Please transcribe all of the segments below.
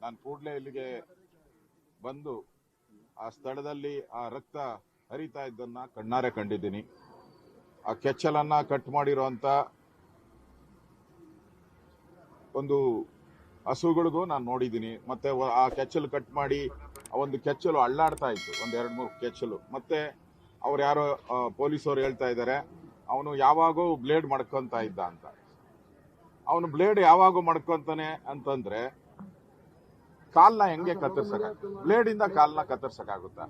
ನಾನು ಕೂಡಲೇ ಇಲ್ಲಿಗೆ ಬಂದು ಆ ಸ್ಥಳದಲ್ಲಿ ಆ ರಕ್ತ ಹರಿತಾ ಇದ್ದನ್ನ ಕಣ್ಣಾರೆ ಕಂಡಿದ್ದೀನಿ. ಆ ಕೆಚ್ಚಲನ್ನ ಕಟ್ ಮಾಡಿರುವಂತ ಒಂದು ಹಸುಗಳಿಗೂ ನಾನು ನೋಡಿದ್ದೀನಿ. ಮತ್ತೆ ಆ ಕೆಚ್ಚಲು ಕಟ್ ಮಾಡಿ ಆ ಒಂದು ಕೆಚ್ಚಲು ಅಳ್ಳಾಡ್ತಾ ಇತ್ತು, ಒಂದ್ 2-3 ಕೆಚ್ಚಲು. ಮತ್ತೆ ಅವ್ರು ಯಾರೋ ಪೊಲೀಸರು ಹೇಳ್ತಾ ಇದ್ದಾರೆ ಅವನು ಯಾವಾಗೂ ಬ್ಲೇಡ್ ಮಾಡ್ಕೊಂತ ಇದ್ದ ಅಂತ. ಅವನು ಬ್ಲೇಡ್ ಯಾವಾಗೂ ಮಾಡ್ಕೊಂತಾನೆ ಅಂತಂದ್ರೆ ಕಾಲ್ನ ಹೆಂಗೆ ಕತ್ತರಿಸಕ, ಬ್ಲೇಡ್ ಇಂದ ಕಾಲ್ನ ಕತ್ತರಿಸಕ್ಕಾಗುತ್ತಾ?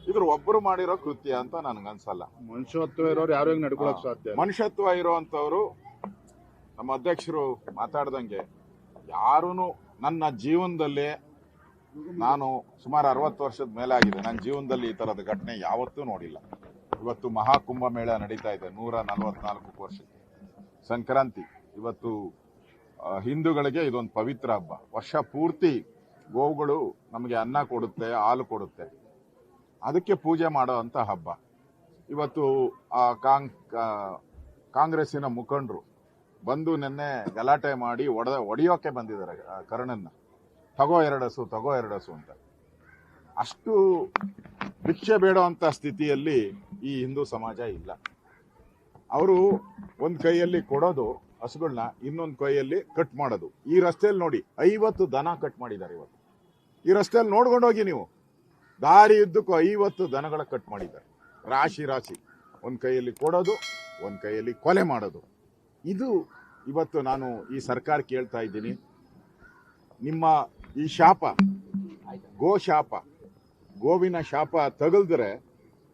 ಇದ್ರ ಒಬ್ಬರು ಮಾಡಿರೋ ಕೃತ್ಯ ಅಂತ ನನ್ಗನ್ಸಲ್ಲ. ಮನುಷ್ಯತ್ವ ಇರೋರು ಯಾರು ಹೆಂಗ್ ನಡ್ಕೊಳಕ್ ಸಾಧ್ಯ? ಮನುಷ್ಯತ್ವ ಇರೋಂಥವ್ರು ನಮ್ಮ ಅಧ್ಯಕ್ಷರು ಮಾತಾಡ್ದಂಗೆ ಯಾರೂನು ನನ್ನ ಜೀವನದಲ್ಲಿ, ನಾನು ಸುಮಾರು 60 ವರ್ಷದ ಮೇಲೆ ಆಗಿದೆ, ನನ್ನ ಜೀವನದಲ್ಲಿ ಈ ತರದ ಘಟನೆ ಯಾವತ್ತೂ ನೋಡಿಲ್ಲ. ಇವತ್ತು ಮಹಾಕುಂಭ ಮೇಳ ನಡೀತಾ ಇದೆ 144 ವರ್ಷಕ್ಕೆ. ಸಂಕ್ರಾಂತಿ ಇವತ್ತು ಹಿಂದೂಗಳಿಗೆ ಇದೊಂದು ಪವಿತ್ರ ಹಬ್ಬ. ವರ್ಷ ಪೂರ್ತಿ ಗೋವುಗಳು ನಮಗೆ ಅನ್ನ ಕೊಡುತ್ತೆ, ಹಾಲು ಕೊಡುತ್ತೆ, ಅದಕ್ಕೆ ಪೂಜೆ ಮಾಡೋ ಅಂತ ಹಬ್ಬ. ಇವತ್ತು ಕಾಂಗ್ರೆಸ್ಸಿನ ಮುಖಂಡರು ಬಂದು ನಿನ್ನೆ ಗಲಾಟೆ ಮಾಡಿ ಒಡೆಯೋಕೆ ಬಂದಿದ್ದಾರೆ ಕರ್ಣನ್ನ. ತಗೋ 2 ಹಸು, ತಗೋ 2 ಹಸು ಅಂತ. ಅಷ್ಟು ಭಿಕ್ಷೆ ಬೇಡುವಂತ ಸ್ಥಿತಿಯಲ್ಲಿ ಈ ಹಿಂದೂ ಸಮಾಜ ಇಲ್ಲ. ಅವರು ಒಂದ್ ಕೈಯಲ್ಲಿ ಕೊಡೋದು ಹಸುಗಳನ್ನ, ಇನ್ನೊಂದು ಕೈಯಲ್ಲಿ ಕಟ್ ಮಾಡೋದು. ಈ ರಸ್ತೆಯಲ್ಲಿ ನೋಡಿ 50 ದನ ಕಟ್ ಮಾಡಿದ್ದಾರೆ ಇವತ್ತು. ಈ ರಸ್ತೆಯಲ್ಲಿ ನೋಡ್ಕೊಂಡು ಹೋಗಿ ನೀವು, ದಾರಿ ಉದ್ದಕ್ಕೂ 50 ದನಗಳ ಕಟ್ ಮಾಡಿದ್ದಾರೆ, ರಾಶಿ ರಾಶಿ. ಒಂದ್ ಕೈಯಲ್ಲಿ ಕೊಡೋದು, ಒಂದ್ ಕೈಯಲ್ಲಿ ಕೊಲೆ ಮಾಡೋದು. ಇದು ಇವತ್ತು ನಾನು ಈ ಸರ್ಕಾರ ಕೇಳ್ತಾ ಇದ್ದೀನಿ, ನಿಮ್ಮ ಈ ಶಾಪ, ಗೋ ಶಾಪ, ಗೋವಿನ ಶಾಪ ತಗಲ್ದ್ರೆ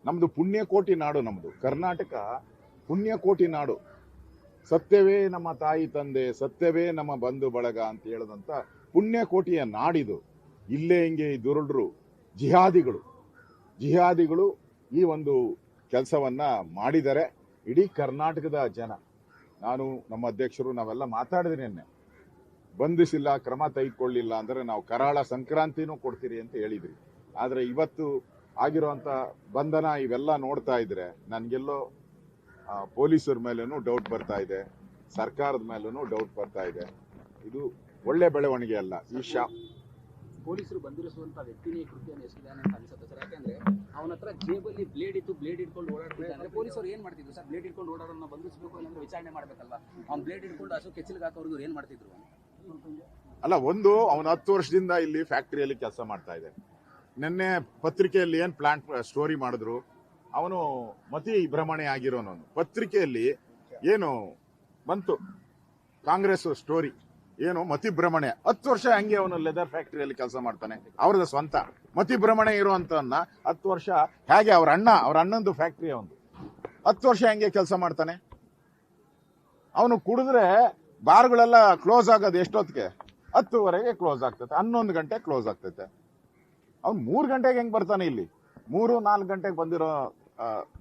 ನಮ್ದು ಪುಣ್ಯಕೋಟಿ ನಾಡು, ನಮ್ದು ಕರ್ನಾಟಕ ಪುಣ್ಯಕೋಟಿ ನಾಡು. ಸತ್ಯವೇ ನಮ್ಮ ತಾಯಿ ತಂದೆ, ಸತ್ಯವೇ ನಮ್ಮ ಬಂಧು ಬಳಗ ಅಂತ ಹೇಳದಂತ ಪುಣ್ಯಕೋಟಿಯ ನಾಡಿದು. ಇಲ್ಲೇ ಹಿಂಗೆ ಈ ದುರುಳರು ಜಿಹಾದಿಗಳು ಈ ಒಂದು ಕೆಲಸವನ್ನ ಮಾಡಿದರೆ ಇಡೀ ಕರ್ನಾಟಕದ ಜನ, ನಾನು ನಮ್ಮ ಅಧ್ಯಕ್ಷರು ನಾವೆಲ್ಲ ಮಾತಾಡಿದ್ರಿ ನಿನ್ನೆ, ಬಂಧಿಸಿಲ್ಲ, ಕ್ರಮ ತೆಗೆದುಕೊಳ್ಳಿಲ್ಲ ಅಂದ್ರೆ ನಾವು ಕರಾಳ ಸಂಕ್ರಾಂತಿನೂ ಕೊಡ್ತೀರಿ ಅಂತ ಹೇಳಿದ್ರಿ. ಆದ್ರೆ ಇವತ್ತು ಆಗಿರುವಂತ ಬಂಧನ ಇವೆಲ್ಲ ನೋಡ್ತಾ ಇದ್ರೆ ನನ್ಗೆಲ್ಲೋ ಪೊಲೀಸರ ಮೇಲೂ ಡೌಟ್ ಬರ್ತಾ ಇದೆ, ಸರ್ಕಾರದ ಮೇಲೂ ಡೌಟ್ ಬರ್ತಾ ಇದೆ. ಇದು ಒಳ್ಳೆ ಬೆಳವಣಿಗೆ ಅಲ್ಲ. ಈ ಪೊಲೀಸರು ಬಂಧಿಸುವಂತ ವ್ಯಕ್ತಿನೇ ಕೃತ್ಯ ಎಸಗಿದಾನೆ ಅಂತ ಅನ್ಸುತ್ತೆ ಸರ್. ಯಾಕಂದ್ರೆ ಅವನ ಹತ್ರ ಜೇಬಲ್ಲಿ ಬ್ಲೇಡ್ ಇತ್ತು, ಬ್ಲೇಡ್ ಇಟ್ಕೊಂಡು ಓಡಾಡ್ತಿದ್ದಾರೆ. ಪೊಲೀಸರು ಏನ್ ಮಾಡ್ತಿದ್ರು ಸರ್? ಬ್ಲೇಡ್ ಇಟ್ಕೊಂಡು ಓಡಾಡೋನ್ನ ಬಂಧಿಸಬೇಕು ಅಂದ್ರೆ ವಿಚಾರಣೆ ಮಾಡ್ಬೇಕಲ್ವಾ? ಅವ್ನು ಬ್ಲೇಡ್ ಇಟ್ಕೊಂಡು ಹಸು ಕೆಚ್ಚಲಿಗೆ ಹಾಕೋರ್ಗು ಏನ್ ಮಾಡ್ತಿದ್ರು? ಅಲ್ಲ, ಒಂದು ಅವನು 10 ವರ್ಷದಿಂದ ಇಲ್ಲಿ ಫ್ಯಾಕ್ಟರಿಯಲ್ಲಿ ಕೆಲಸ ಮಾಡ್ತಾ ಇದೆ. ನಿನ್ನೆ ಪತ್ರಿಕೆಯಲ್ಲಿ ಏನ್ ಪ್ಲಾಂಟ್ ಸ್ಟೋರಿ ಮಾಡಿದ್ರು, ಅವನು ಮತಿ ಭ್ರಮಣೆ ಆಗಿರೋನು. ಪತ್ರಿಕೆಯಲ್ಲಿ ಏನು ಬಂತು, ಕಾಂಗ್ರೆಸ್ ಸ್ಟೋರಿ ಏನು ಮತಿ ಭ್ರಮಣೆ. 10 ವರ್ಷ ಹಂಗೆ ಅವನು ಲೆದರ್ ಫ್ಯಾಕ್ಟರಿಯಲ್ಲಿ ಕೆಲಸ ಮಾಡ್ತಾನೆ, ಅವ್ರದ ಸ್ವಂತ. ಮತಿ ಭ್ರಮಣೆ ಇರುವಂತವನ್ನ 10 ವರ್ಷ ಹೇಗೆ ಅವ್ರ ಅಣ್ಣಂದು ಫ್ಯಾಕ್ಟರಿ ಅವನು 10 ವರ್ಷ ಹೆಂಗೆ ಕೆಲಸ ಮಾಡ್ತಾನೆ? ಅವನು ಕುಡಿದ್ರೆ ಬಾರ್ಗಳೆಲ್ಲ ಕ್ಲೋಸ್ ಆಗೋದು ಎಷ್ಟೊತ್ತಿಗೆ? 10ವರೆಗೆ ಕ್ಲೋಸ್ ಆಗ್ತೈತೆ, 11 ಗಂಟೆ ಕ್ಲೋಸ್ ಆಗ್ತೈತೆ. ಅವ್ನು 3 ಗಂಟೆಗೆ ಹೆಂಗ್ ಬರ್ತಾನೆ ಇಲ್ಲಿ? 3-4 ಗಂಟೆಗೆ ಬಂದಿರೋ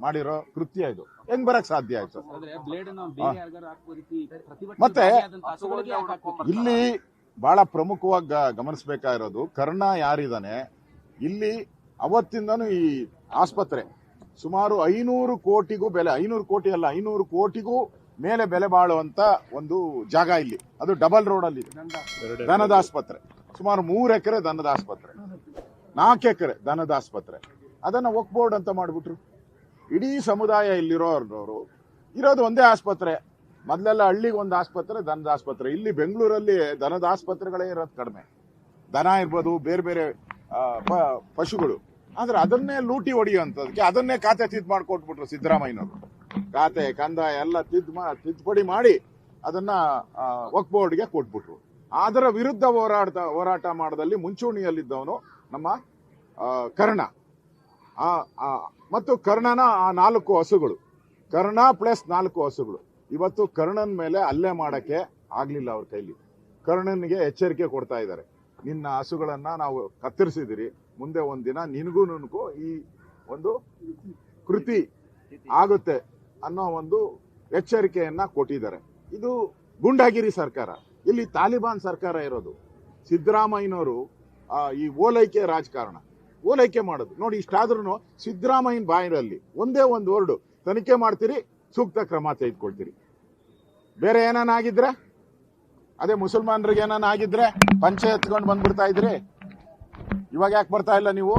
ಮಾಡಿರೋ ಕೃತ್ಯ ಇದು ಹೆಂಗ್ ಬರಕ್ ಸಾಧ್ಯ ಆಯ್ತು? ಮತ್ತೆ ಇಲ್ಲಿ ಬಹಳ ಪ್ರಮುಖವಾಗಿ ಗಮನಿಸಬೇಕಾಗಿರೋದು, ಕರ್ಣ ಯಾರಿದ್ದಾನೆ ಇಲ್ಲಿ, ಅವತ್ತಿಂದನೂ ಈ ಆಸ್ಪತ್ರೆ ಸುಮಾರು 500 ಕೋಟಿಗೂ ಬೆಲೆ, 500 ಕೋಟಿ ಅಲ್ಲ 500 ಕೋಟಿಗೂ ಮೇಲೆ ಬೆಲೆ ಬಾಳುವಂತ ಒಂದು ಜಾಗ ಇಲ್ಲಿ. ಅದು ಡಬಲ್ ರೋಡ್ ಅಲ್ಲಿ ದನದ ಆಸ್ಪತ್ರೆ, ಸುಮಾರು 3 ಎಕರೆ ದನದ ಆಸ್ಪತ್ರೆ, 4 ಎಕರೆ ದನದ ಆಸ್ಪತ್ರೆ. ಅದನ್ನ ವಕ್ಫ್ ಬೋರ್ಡ್ ಅಂತ ಮಾಡ್ಬಿಟ್ರು. ಇಡೀ ಸಮುದಾಯ ಇಲ್ಲಿರೋರು ಇರೋದು ಒಂದೇ ಆಸ್ಪತ್ರೆ. ಮೊದಲೆಲ್ಲ ಹಳ್ಳಿಗೆ ಒಂದು ಆಸ್ಪತ್ರೆ, ದನದ ಆಸ್ಪತ್ರೆ. ಇಲ್ಲಿ ಬೆಂಗಳೂರಲ್ಲಿ ದನದ ಆಸ್ಪತ್ರೆಗಳೇ ಇರೋದು ಕಡಿಮೆ. ದನ ಇರ್ಬೋದು, ಬೇರೆ ಬೇರೆ ಪಶುಗಳು. ಆದ್ರೆ ಅದನ್ನೇ ಲೂಟಿ ಹೊಡೆಯುವಂಥದಕ್ಕೆ ಅದನ್ನೇ ಖಾತೆ ತಿದ್ದು ಮಾಡಿಕೊಟ್ಬಿಟ್ರು ಸಿದ್ದರಾಮಯ್ಯನವರು. ಖಾತೆ ಕಂದಾಯ ಎಲ್ಲ ತಿದ್ದುಪಡಿ ಮಾಡಿ ಅದನ್ನ ವಕ್ಫ್ ಬೋರ್ಡ್ಗೆ ಕೊಟ್ಬಿಟ್ರು. ಅದರ ವಿರುದ್ಧ ಹೋರಾಟ ಮಾಡೋದಲ್ಲಿ ಮುಂಚೂಣಿಯಲ್ಲಿದ್ದವನು ನಮ್ಮ ಕರ್ಣ. ಮತ್ತು ಕರ್ಣನ ಆ 4 ಹಸುಗಳು, ಕರ್ಣ ಪ್ಲಸ್ 4 ಹಸುಗಳು. ಇವತ್ತು ಕರ್ಣನ್ ಮೇಲೆ ಹಲ್ಲೆ ಮಾಡಕ್ಕೆ ಆಗ್ಲಿಲ್ಲ ಅವ್ರ ಕೈಲಿ. ಕರ್ಣನ್ಗೆ ಎಚ್ಚರಿಕೆ ಕೊಡ್ತಾ ಇದ್ದಾರೆ, ನಿನ್ನ ಹಸುಗಳನ್ನ ನಾವು ಕತ್ತರಿಸಿದಿರಿ, ಮುಂದೆ ಒಂದಿನ ನಿನಗೂ ಈ ಒಂದು ಕೃತಿ ಆಗುತ್ತೆ ಅನ್ನೋ ಒಂದು ಎಚ್ಚರಿಕೆಯನ್ನ ಕೊಟ್ಟಿದ್ದಾರೆ. ಇದು ಗುಂಡಾಗಿರಿ ಸರ್ಕಾರ, ಇಲ್ಲಿ ತಾಲಿಬಾನ್ ಸರ್ಕಾರ ಇರೋದು. ಸಿದ್ದರಾಮಯ್ಯನವರು ಈ ಓಲೈಕೆ ರಾಜಕಾರಣ, ಓಲೈಕೆ ಮಾಡೋದು ನೋಡಿ. ಇಷ್ಟಾದ್ರೂ ಸಿದ್ದರಾಮಯ್ಯನ ಬಾಯಿನಲ್ಲಿ ಒಂದೇ ಒಂದು ವರ್ಡು, ತನಿಖೆ ಮಾಡ್ತೀರಿ, ಸೂಕ್ತ ಕ್ರಮ ತೆಗೆದುಕೊಳ್ತೀರಿ. ಬೇರೆ ಏನಾಗಿದ್ರೆ ಅದೇ ಮುಸಲ್ಮಾನರಿಗೆ ಏನಾನ ಆಗಿದ್ರೆ ಪಂಚೆ ಎತ್ಕೊಂಡು ಬಂದ್ಬಿಡ್ತಾ ಇದ್ರಿ. ಇವಾಗ ಯಾಕೆ ಬರ್ತಾ ಇಲ್ಲ ನೀವು?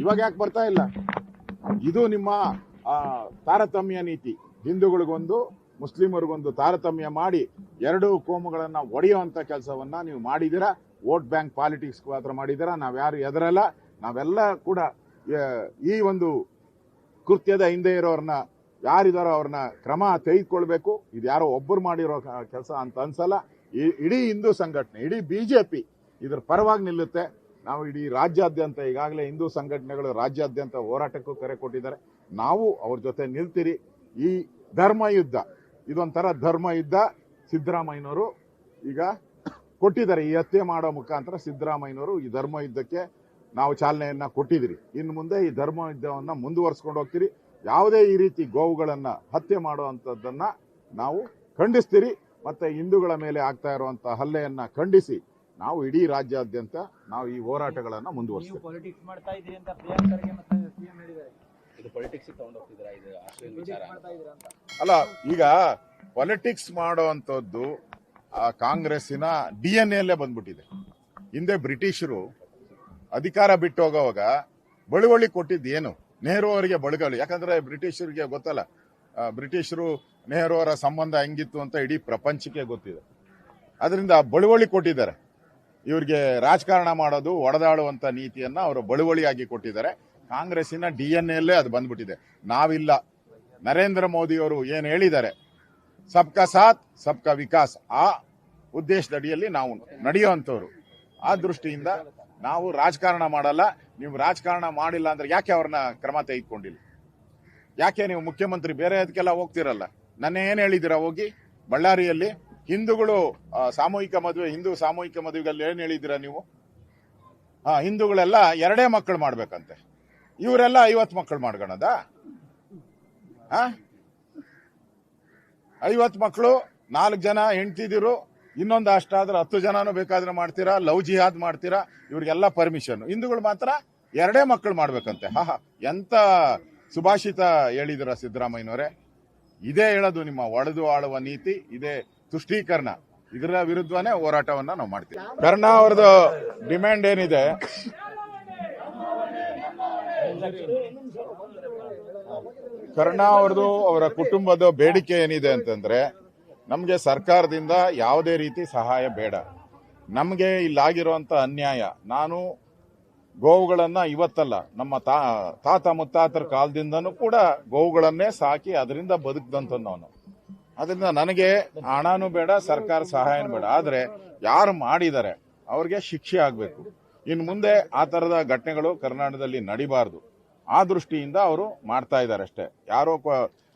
ಇವಾಗ ಯಾಕೆ ಬರ್ತಾ ಇಲ್ಲ? ಇದು ನಿಮ್ಮ ತಾರತಮ್ಯ ನೀತಿ. ಹಿಂದೂಗಳಿಗೊಂದು ಮುಸ್ಲಿಮರಿಗೊಂದು ತಾರತಮ್ಯ ಮಾಡಿ ಎರಡು ಕೋಮುಗಳನ್ನ ಒಡೆಯುವಂತ ಕೆಲಸವನ್ನ ನೀವು ಮಾಡಿದ್ದೀರಾ. ವೋಟ್ ಬ್ಯಾಂಕ್ ಪಾಲಿಟಿಕ್ಸ್ ಮಾತ್ರ ಮಾಡಿದ್ದೀರಾ. ನಾವ್ಯಾರು ಎದರಲ್ಲ. ನಾವೆಲ್ಲ ಕೂಡ ಈ ಒಂದು ಕೃತ್ಯದ ಹಿಂದೆ ಇರೋರ್ನ ಯಾರಿದಾರೋ ಅವ್ರನ್ನ ಕ್ರಮ ತೆಗೆದುಕೊಳ್ಬೇಕು. ಇದು ಯಾರೋ ಒಬ್ಬರು ಮಾಡಿರೋ ಕೆಲಸ ಅಂತ ಅನ್ಸಲ್ಲ. ಇಡೀ ಹಿಂದೂ ಸಂಘಟನೆ, ಇಡೀ ಬಿಜೆಪಿ ಇದ್ರ ಪರವಾಗಿ ನಿಲ್ಲುತ್ತೆ. ನಾವು ಇಡೀ ರಾಜ್ಯಾದ್ಯಂತ ಈಗಾಗಲೇ ಹಿಂದೂ ಸಂಘಟನೆಗಳು ರಾಜ್ಯಾದ್ಯಂತ ಹೋರಾಟಕ್ಕೂ ಕರೆ ಕೊಟ್ಟಿದ್ದಾರೆ. ನಾವು ಅವ್ರ ಜೊತೆ ನಿಲ್ತೀರಿ. ಈ ಧರ್ಮ ಯುದ್ಧ ಇದೊಂಥರ ಧರ್ಮ ಯುದ್ಧ. ಸಿದ್ದರಾಮಯ್ಯನವರು ಈಗ ಕೊಟ್ಟಿದ್ದಾರೆ. ಈ ಹತ್ಯೆ ಮಾಡೋ ಮುಖಾಂತರ ಸಿದ್ದರಾಮಯ್ಯನವರು ಈ ಧರ್ಮ ಯುದ್ಧಕ್ಕೆ ನಾವು ಚಾಲನೆಯನ್ನ ಕೊಟ್ಟಿದ್ದೀರಿ. ಇನ್ನು ಮುಂದೆ ಈ ಧರ್ಮ ಯುದ್ಧವನ್ನ ಮುಂದುವರಿಸ್ಕೊಂಡು ಹೋಗ್ತೀರಿ. ಯಾವುದೇ ಈ ರೀತಿ ಗೋವುಗಳನ್ನ ಹತ್ಯೆ ಮಾಡುವಂತದ್ದನ್ನ ನಾವು ಖಂಡಿಸ್ತೀರಿ. ಮತ್ತೆ ಹಿಂದೂಗಳ ಮೇಲೆ ಆಗ್ತಾ ಇರುವಂತಹ ಹಲ್ಲೆಯನ್ನ ಖಂಡಿಸಿ ನಾವು ಇಡೀ ರಾಜ್ಯಾದ್ಯಂತ ನಾವು ಈ ಹೋರಾಟಗಳನ್ನ ಮುಂದುವರಿಸ್ತೀವಿ. ಪಾಲಿಟಿಕ್ಸ್ ಮಾಡ್ತಾ ಇದ್ದೀರಿ ಅಂತ ಪ್ರಿಯಾಂಕ್ ಖರ್ಗೆ ಮತ್ತೆ ಸಿಎಂ ಹೇಳಿದ್ದಾರೆ. ಇದು ಪೊಲಿಟಿಕ್ಸ್ ತಗೊಂಡು ಹೋಗ್ತಿದ್ದೀರಾ? ಇದು ಆಸ್ಟ್ರೇಲಿಯನ್ ವಿಚಾರ ಮಾಡ್ತಾ ಇದ್ದೀರಾ ಅಂತ. ಅಲ್ಲ, ಈಗ ಪಾಲಿಟಿಕ್ಸ್ ಮಾಡುವಂತದ್ದು ಕಾಂಗ್ರೆಸ್ಸಿನ DNA ಅಲ್ಲೇ ಬಂದ್ಬಿಟ್ಟಿದೆ. ಹಿಂದೆ ಬ್ರಿಟಿಷರು ಅಧಿಕಾರ ಬಿಟ್ಟು ಹೋಗೋವಾಗ ಬಳುವಳಿ ಕೊಟ್ಟಿದ್ದು ಏನು? ನೆಹರು ಅವರಿಗೆ ಬಳುವಳಿ. ಯಾಕಂದ್ರೆ ಬ್ರಿಟಿಷರಿಗೆ ಗೊತ್ತಲ್ಲ, ಬ್ರಿಟಿಷರು ನೆಹರು ಅವರ ಸಂಬಂಧ ಹೆಂಗಿತ್ತು ಅಂತ ಇಡೀ ಪ್ರಪಂಚಕ್ಕೆ ಗೊತ್ತಿದೆ. ಅದರಿಂದ ಬಳುವಳಿ ಕೊಟ್ಟಿದ್ದಾರೆ. ಇವ್ರಿಗೆ ರಾಜಕಾರಣ ಮಾಡೋದು, ಒಡೆದಾಡುವಂತ ನೀತಿಯನ್ನ ಅವರು ಬಳುವಳಿಯಾಗಿ ಕೊಟ್ಟಿದ್ದಾರೆ. ಕಾಂಗ್ರೆಸ್ಸಿನ DNA ಅಲ್ಲೇ ಅದು ಬಂದ್ಬಿಟ್ಟಿದೆ. ನಾವಿಲ್ಲ. ನರೇಂದ್ರ ಮೋದಿ ಅವರು ಏನ್ ಹೇಳಿದ್ದಾರೆ, ಸಬ್ಕಾ ಸಾಥ್ ಸಬ್ಕಾ ವಿಕಾಸ್, ಆ ಉದ್ದೇಶದಡಿಯಲ್ಲಿ ನಾವು ನಡೆಯುವಂತವ್ರು. ಆ ದೃಷ್ಟಿಯಿಂದ ನಾವು ರಾಜಕಾರಣ ಮಾಡಲ್ಲ. ನೀವು ರಾಜಕಾರಣ ಮಾಡಿಲ್ಲ ಅಂದ್ರೆ ಯಾಕೆ ಅವ್ರನ್ನ ಕ್ರಮ ತೆಗೆದುಕೊಂಡಿಲ್ಲ? ಯಾಕೆ ನೀವು ಮುಖ್ಯಮಂತ್ರಿ ಬೇರೆ ಅದಕ್ಕೆಲ್ಲ ಹೋಗ್ತಿರಲ್ಲ? ನನ್ನ ಏನ್ ಹೇಳಿದಿರಾ? ಹೋಗಿ ಬಳ್ಳಾರಿಯಲ್ಲಿ ಹಿಂದೂಗಳು ಸಾಮೂಹಿಕ ಮದುವೆ, ಹಿಂದೂ ಸಾಮೂಹಿಕ ಮದುವೆಗಳಲ್ಲಿ ಏನ್ ಹೇಳಿದಿರಾ ನೀವು? ಹಿಂದೂಗಳೆಲ್ಲ 2 ಮಕ್ಕಳು ಮಾಡ್ಬೇಕಂತೆ. ಇವರೆಲ್ಲ 50 ಮಕ್ಕಳು ಮಾಡ್ಕೊಳದ? 50 ಮಕ್ಕಳು, 4 ಜನ ಹೆಂಡ್ತಿದಿರು, ಇನ್ನೊಂದು ಅಷ್ಟಾದ್ರೆ 10 ಜನನೂ ಬೇಕಾದ್ರೆ ಮಾಡ್ತೀರಾ. ಲವ್ ಜಿಹಾದ್ ಮಾಡ್ತೀರಾ. ಇವ್ರಿಗೆಲ್ಲ ಪರ್ಮಿಷನ್. ಹಿಂದೂಗಳು ಮಾತ್ರ 2 ಮಕ್ಕಳು ಮಾಡ್ಬೇಕಂತೆ. ಎಂತ ಸುಭಾಷಿತ ಹೇಳಿದಿರ ಸಿದ್ದರಾಮಯ್ಯನವರೇ? ಇದೇ ಹೇಳೋದು ನಿಮ್ಮ ಒಡೆದು ಆಳುವ ನೀತಿ, ಇದೇ ತುಷ್ಟೀಕರಣ. ಇದರ ವಿರುದ್ಧನೇ ಹೋರಾಟವನ್ನ ನಾವು ಮಾಡ್ತೀವಿ. ಕರ್ಣ ಅವರದು ಡಿಮ್ಯಾಂಡ್ ಏನಿದೆ, ಕರ್ಣ ಅವ್ರದ್ದು ಅವರ ಕುಟುಂಬದ ಬೇಡಿಕೆ ಏನಿದೆ ಅಂತಂದ್ರೆ, ನಮ್ಗೆ ಸರ್ಕಾರದಿಂದ ಯಾವುದೇ ರೀತಿ ಸಹಾಯ ಬೇಡ. ನಮ್ಗೆ ಇಲ್ಲಾಗಿರುವಂತ ಅನ್ಯಾಯ, ನಾನು ಗೋವುಗಳನ್ನ ಇವತ್ತಲ್ಲ, ನಮ್ಮ ತಾತ ಮುತ್ತಾತರ ಕಾಲದಿಂದನೂ ಕೂಡ ಗೋವುಗಳನ್ನೇ ಸಾಕಿ ಅದರಿಂದ ಬದುಕಿದಂಥವನು. ಅದರಿಂದ ನನಗೆ ಹಣನೂ ಬೇಡ, ಸರ್ಕಾರ ಸಹಾಯನೂ ಬೇಡ. ಆದ್ರೆ ಯಾರು ಮಾಡಿದ್ದಾರೆ ಅವ್ರಿಗೆ ಶಿಕ್ಷೆ ಆಗ್ಬೇಕು. ಇನ್ನು ಮುಂದೆ ಆ ತರದ ಘಟನೆಗಳು ಕರ್ನಾಟಕದಲ್ಲಿ ನಡಿಬಾರದು. ಆ ದೃಷ್ಟಿಯಿಂದ ಅವರು ಮಾಡ್ತಾ ಇದ್ದಾರೆ ಅಷ್ಟೇ. ಯಾರೋ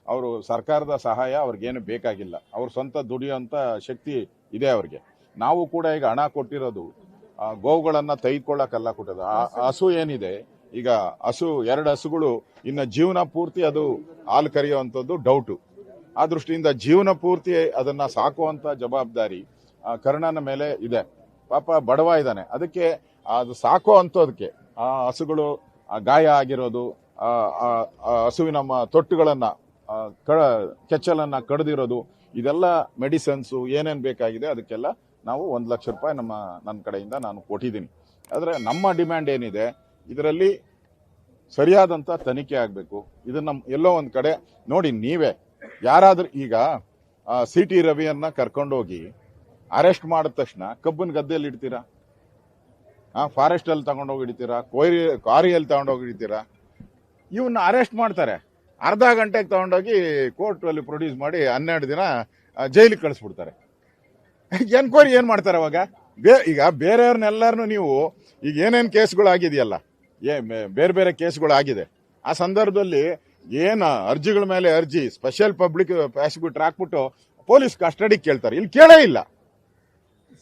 ಅವರು ಸರ್ಕಾರದ ಸಹಾಯ ಅವ್ರಿಗೇನು ಬೇಕಾಗಿಲ್ಲ. ಅವ್ರ ಸ್ವಂತ ದುಡಿಯುವಂತ ಶಕ್ತಿ ಇದೆ ಅವ್ರಿಗೆ. ನಾವು ಕೂಡ ಈಗ ಹಣ ಕೊಟ್ಟಿರೋದು ಗೋವುಗಳನ್ನ ತೆಗೆದುಕೊಳ್ಳಕ್ಕಲ್ಲ ಕೊಟ್ಟದ್ದು. ಹಸು ಏನಿದೆ ಈಗ, ಹಸು 2 ಹಸುಗಳು ಇನ್ನು ಜೀವನ ಪೂರ್ತಿ ಅದು ಹಾಲು ಕರೆಯುವಂಥದ್ದು ಡೌಟು. ಆ ದೃಷ್ಟಿಯಿಂದ ಜೀವನ ಪೂರ್ತಿ ಅದನ್ನ ಸಾಕುವಂತ ಜವಾಬ್ದಾರಿ ಕರ್ಣನ ಮೇಲೆ ಇದೆ. ಪಾಪ ಬಡವ ಇದ್ದಾನೆ, ಅದಕ್ಕೆ ಅದು ಸಾಕೋ ಅಂಥದಕ್ಕೆ ಆ ಹಸುಗಳು ಗಾಯ ಆಗಿರೋದು, ಹಸುವಿನ ತೊಟ್ಟುಗಳನ್ನ ಕೆಚ್ಚಲನ್ನ ಕಡ್ದಿರೋದು, ಇದೆಲ್ಲ ಮೆಡಿಸಿನ್ಸು ಏನೇನ್ ಬೇಕಾಗಿದೆ ಅದಕ್ಕೆಲ್ಲ ನಾವು 1 ಲಕ್ಷ ರೂಪಾಯಿ ನನ್ನ ಕಡೆಯಿಂದ ನಾನು ಕೊಟ್ಟಿದ್ದೀನಿ. ಆದ್ರೆ ನಮ್ಮ ಡಿಮ್ಯಾಂಡ್ ಏನಿದೆ, ಇದರಲ್ಲಿ ಸರಿಯಾದಂತ ತನಿಖೆ ಆಗಬೇಕು. ಇದನ್ನ ಎಲ್ಲೋ ಒಂದ್ ಕಡೆ ನೋಡಿ, ನೀವೇ ಯಾರಾದ್ರೂ ಈಗ CT ರವಿಯನ್ನ ಕರ್ಕೊಂಡೋಗಿ ಅರೆಸ್ಟ್ ಮಾಡಿದ ತಕ್ಷಣ ಕಬ್ಬನ್ ಗದ್ದೆಯಲ್ಲಿ ಇಡ್ತೀರಾ? ಫಾರೆಸ್ಟ್ ಅಲ್ಲಿ ತಗೊಂಡೋಗಿ ಇಡ್ತೀರಾ? ಕ್ವಾರಿಯಲ್ಲಿ ತಗೊಂಡೋಗಿ ಇಡ್ತೀರಾ? ಇವನ್ನ ಅರೆಸ್ಟ್ ಮಾಡ್ತಾರೆ, ಅರ್ಧ ಗಂಟೆಗೆ ತಗೊಂಡೋಗಿ ಕೋರ್ಟ್ ಅಲ್ಲಿ ಪ್ರೊಡ್ಯೂಸ್ ಮಾಡಿ 12 ದಿನ ಜೈಲಿಗೆ ಕಳಿಸ್ಬಿಡ್ತಾರೆ. ಎನ್ಕ್ವೈರಿ ಏನ್ ಮಾಡ್ತಾರೆ ಅವಾಗ? ಈಗ ಬೇರೆಯವ್ರನ್ನೆಲ್ಲರನ್ನು ನೀವು ಈಗ ಏನೇನ್ ಕೇಸ್ಗಳು ಆಗಿದೆಯಲ್ಲ, ಬೇರೆ ಬೇರೆ ಕೇಸ್ಗಳು ಆಗಿದೆ, ಆ ಸಂದರ್ಭದಲ್ಲಿ ಏನ್ ಅರ್ಜಿಗಳ ಮೇಲೆ ಅರ್ಜಿ ಸ್ಪೆಷಲ್ ಪಬ್ಲಿಕ್ ಪ್ರಾಸಿಕ್ಯೂಟರ್ ಹಾಕ್ಬಿಟ್ಟು ಪೊಲೀಸ್ ಕಸ್ಟಡಿ ಕೇಳ್ತಾರೆ. ಇಲ್ಲಿ ಕೇಳೇ ಇಲ್ಲ.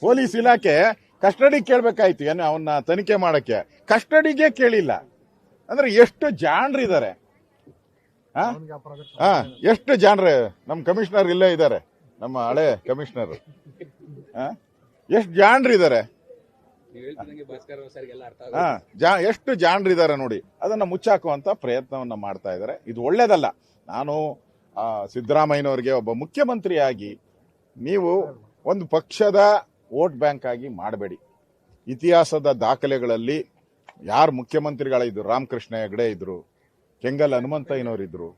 ಪೊಲೀಸ್ ಇಲಾಖೆ ಕಸ್ಟಡಿ ಕೇಳ್ಬೇಕಾಯ್ತು ಏನು ಅವನ್ನ ತನಿಖೆ ಮಾಡಕ್ಕೆ, ಕಸ್ಟಡಿಗೆ ಕೇಳಿಲ್ಲ. ಅಂದ್ರೆ ಎಷ್ಟು ಜಾಣರಿದ್ದಾರೆ, ಎಷ್ಟು ಜಾಣರು. ನಮ್ಮ ಕಮಿಷನರ್ ಇಲ್ಲೇ ಇದ್ದಾರೆ, ನಮ್ಮ ಹಳೆ ಕಮಿಷನರ್. ಎಷ್ಟು ಜಾಣರಿದ್ದಾರೆ, ಎಷ್ಟು ಜಾಣರಿದ್ದಾರೆ ನೋಡಿ. ಅದನ್ನ ಮುಚ್ಚಾಕುವಂತ ಪ್ರಯತ್ನವನ್ನ ಮಾಡ್ತಾ ಇದ್ದಾರೆ. ಇದು ಒಳ್ಳೇದಲ್ಲ. ನಾನು ಸಿದ್ದರಾಮಯ್ಯನವರಿಗೆ ಒಬ್ಬ ಮುಖ್ಯಮಂತ್ರಿಯಾಗಿ ನೀವು ಒಂದು ಪಕ್ಷದ ವೋಟ್ ಬ್ಯಾಂಕ್ ಆಗಿ ಮಾಡಬೇಡಿ. ಇತಿಹಾಸದ ದಾಖಲೆಗಳಲ್ಲಿ ಯಾರು ಮುಖ್ಯಮಂತ್ರಿಗಳಿದ್ರು, ರಾಮಕೃಷ್ಣ ಹೆಗಡೆ ಇದ್ರು, ಕೆಂಗಲ್ ಹನುಮಂತಯ್ಯನವರಿದ್ರು,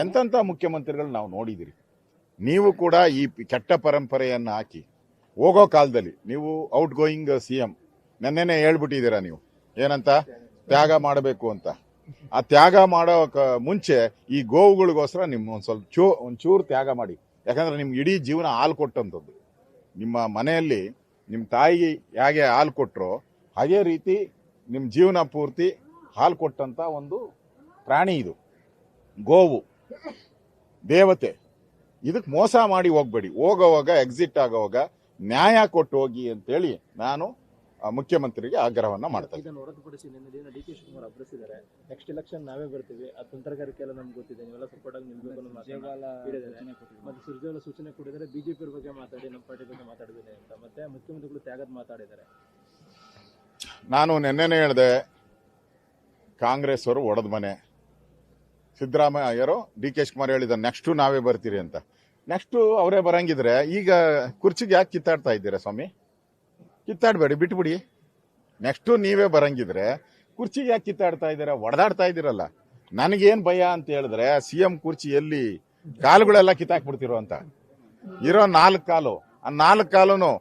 ಎಂತೆಂಥ ಮುಖ್ಯಮಂತ್ರಿಗಳು ನಾವು ನೋಡಿದಿರಿ. ನೀವು ಕೂಡ ಈ ಕೆಟ್ಟ ಪರಂಪರೆಯನ್ನು ಹಾಕಿ ಹೋಗೋ ಕಾಲದಲ್ಲಿ ನೀವು ಔಟ್ ಗೋಯಿಂಗ್ CM ನೆನ್ನೆನೆ ಹೇಳ್ಬಿಟ್ಟಿದ್ದೀರಾ ನೀವು ಏನಂತ ತ್ಯಾಗ ಮಾಡಬೇಕು ಅಂತ. ಆ ತ್ಯಾಗ ಮಾಡೋ ಮುಂಚೆ ಈ ಗೋವುಗಳಿಗೋಸ್ಕರ ನಿಮ್ಮ ಒಂಚೂರು ತ್ಯಾಗ ಮಾಡಿ. ಯಾಕಂದ್ರೆ ನಿಮ್ಗೆ ಇಡೀ ಜೀವನ ಹಾಲು ಕೊಟ್ಟಂಥದ್ದು. ನಿಮ್ಮ ಮನೆಯಲ್ಲಿ ನಿಮ್ಮ ತಾಯಿಗೆ ಹೇಗೆ ಹಾಲು ಕೊಟ್ಟರೋ ಹಾಗೇ ರೀತಿ ನಿಮ್ಮ ಜೀವನ ಪೂರ್ತಿ ಹಾಲು ಕೊಟ್ಟಂತ ಒಂದು ಪ್ರಾಣಿ ಇದು ಗೋವು, ದೇವತೆ. ಇದಕ್ಕೆ ಮೋಸ ಮಾಡಿ ಹೋಗ್ಬೇಡಿ. ಹೋಗೋವಾಗ ಎಕ್ಸಿಟ್ ಆಗೋವಾಗ ನ್ಯಾಯ ಕೊಟ್ಟು ಹೋಗಿ ಅಂತೇಳಿ ನಾನು ಮುಖ್ಯಮಂತ್ರಿಗೆ ಆಗ್ರಹವನ್ನ ಮಾಡ್ತೇನೆ. ಇದನ್ನು ಹೊರತುಪಡಿಸಿ ನಿನ್ನೆ ದಿನ DK ಶಿವಕುಮಾರ್ ಅಭ್ಯಸಿದ್ದಾರೆ. ನೆಕ್ಸ್ಟ್ ಎಲೆಕ್ಷನ್ ನಾವೇ ಬರ್ತೀವಿ, ಆ ತಂತ್ರಗಾರಿಕೆ ಎಲ್ಲ ನಮ್ಗೆ ಗೊತ್ತಿದೆ, ನೀವೆಲ್ಲ ಸಪೋರ್ಟ್ ಆಗಿ ನಿಲ್ಬೇಕು ಅನ್ನೋ ಮತ್ತೆ ಸುರ್ಜೇವಾಲ ಸೂಚನೆ ಕೊಟ್ಟಿದ್ದಾರೆ. BJP ಬಗ್ಗೆ ಮಾತಾಡಿ, ನಮ್ಮ ಪಾರ್ಟಿ ಬಗ್ಗೆ ಮಾತಾಡಿದ್ದೇನೆ ಅಂತ, ಮತ್ತೆ ಮುಖ್ಯಮಂತ್ರಿಗಳು ತ್ಯಾಗದ ಮಾತಾಡಿದ್ದಾರೆ. ನಾನು ನೆನ್ನೆನೇ ಹೇಳಿದೆ, ಕಾಂಗ್ರೆಸ್ ಅವರು ಒಡೆದ ಮನೆ. ಸಿದ್ದರಾಮಯ್ಯರು DK ಶಿವಕುಮಾರ್ ಹೇಳಿದ ನೆಕ್ಸ್ಟ್ ನಾವೇ ಬರ್ತೀರಿ ಅಂತ. ನೆಕ್ಸ್ಟ್ ಅವರೇ ಬರಂಗಿದ್ರೆ ಈಗ ಕುರ್ಚಿಗೆ ಯಾಕೆ ಕಿತ್ತಾಡ್ತಾ ಇದ್ದೀರಾ ಸ್ವಾಮಿ? ಕಿತ್ತಾಡಬೇಡಿ, ಬಿಟ್ಬಿಡಿ. ನೆಕ್ಸ್ಟ್ ನೀವೇ ಬರಂಗಿದ್ರೆ ಕುರ್ಚಿಗೆ ಯಾಕೆ ಕಿತ್ತಾಡ್ತಾ ಇದ್ದೀರಾ? ಒಡೆದಾಡ್ತಾ ಇದ್ದೀರಲ್ಲ. ನನಗೇನು ಭಯ ಅಂತ ಹೇಳಿದ್ರೆ CM ಕುರ್ಚಿ ಎಲ್ಲಿ ಕಾಲುಗಳೆಲ್ಲ ಕಿತ್ತಾಕ್ಬಿಡ್ತಿರೋ ಅಂತ. ಇರೋ 4 ಕಾಲು, ಆ 4 ಕಾಲುನು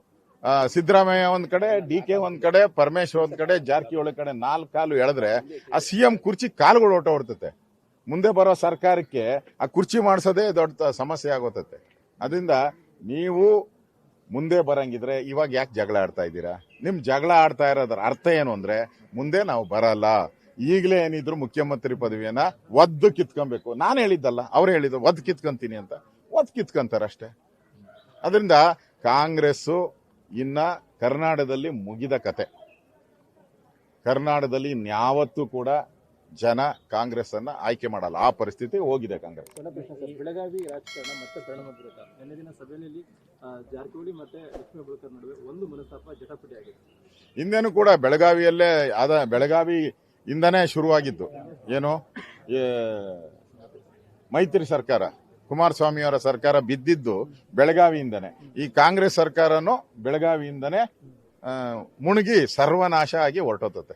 ಸಿದ್ದರಾಮಯ್ಯ ಒಂದ್ ಕಡೆ, DK ಒಂದ್ ಕಡೆ, ಪರಮೇಶ್ವರ್ ಒಂದ್ ಕಡೆ, ಜಾರಕಿಹೊಳಿ ಕಡೆ 4 ಕಾಲು ಎಳೆದ್ರೆ ಆ CM ಕುರ್ಚಿ ಕಾಲುಗಳು ಹೊರಟ ಹೊಡ್ತತೆ. ಮುಂದೆ ಬರೋ ಸರ್ಕಾರಕ್ಕೆ ಆ ಕುರ್ಚಿ ಮಾಡಿಸೋದೇ ದೊಡ್ಡ ಸಮಸ್ಯೆ ಆಗೋತತೆ. ಅದರಿಂದ ನೀವು ಮುಂದೆ ಬರಂಗಿದ್ರೆ ಇವಾಗ ಯಾಕೆ ಜಗಳ ಆಡ್ತಾ ಇದ್ದೀರಾ? ನಿಮ್ ಜಗಳ ಆಡ್ತಾ ಇರೋದ್ರ ಅರ್ಥ ಏನು ಅಂದ್ರೆ ಮುಂದೆ ನಾವು ಬರಲ್ಲ, ಈಗಲೇ ಏನಿದ್ರು ಮುಖ್ಯಮಂತ್ರಿ ಪದವಿಯನ್ನ ಒದ್ದು ಕಿತ್ಕೊಬೇಕು. ನಾನು ಹೇಳಿದ್ದಲ್ಲ, ಅವ್ರು ಹೇಳಿದ್ರು ಒದ್ದು ಕಿತ್ಕೊಂತೀನಿ ಅಂತ. ಒದ್ದು ಕಿತ್ಕೊಂತಾರಷ್ಟೇ. ಅದರಿಂದ ಕಾಂಗ್ರೆಸ್ ಇನ್ನ ಕರ್ನಾಟಕದಲ್ಲಿ ಮುಗಿದ ಕತೆ. ಕರ್ನಾಟಕದಲ್ಲಿ ಇನ್ಯಾವತ್ತೂ ಕೂಡ ಜನ ಕಾಂಗ್ರೆಸ್ ಅನ್ನ ಆಯ್ಕೆ ಮಾಡಲ್ಲ. ಆ ಪರಿಸ್ಥಿತಿ ಹೋಗಿದೆ ಕಾಂಗ್ರೆಸ್. ಬೆಳಗಾವಿ ರಾಜಕಾರಣ ಮತ್ತೆ ಪರಿಣಾಮ ಬೀರುತ್ತಾ? ನಿನ್ನೆ ದಿನ ಸಭೆಯಲ್ಲಿ ಜಾರಕಿಹೊಳಿ ಮತ್ತೆ ಲಕ್ಷ್ಮೀ ಹೆಬ್ಬಾಳ್ಕರ್ ನಡುವೆ ಒಂದು ಮನಸ್ತಾಪ ಜಟಾಪಟಿ ಆಗಿದೆ. ಹಿಂದೇನು ಕೂಡ ಬೆಳಗಾವಿಯಲ್ಲೇ ಬೆಳಗಾವಿಯಿಂದನೇ ಶುರುವಾಗಿದ್ದು ಏನು ಮೈತ್ರಿ ಸರ್ಕಾರ, ಕುಮಾರಸ್ವಾಮಿ ಅವರ ಸರ್ಕಾರ ಬಿದ್ದಿದ್ದು ಬೆಳಗಾವಿಯಿಂದನೇ. ಈ ಕಾಂಗ್ರೆಸ್ ಸರ್ಕಾರನು ಬೆಳಗಾವಿಯಿಂದನೇ ಮುಳುಗಿ ಸರ್ವನಾಶ ಆಗಿ ಹೊರಟೋತತೆ.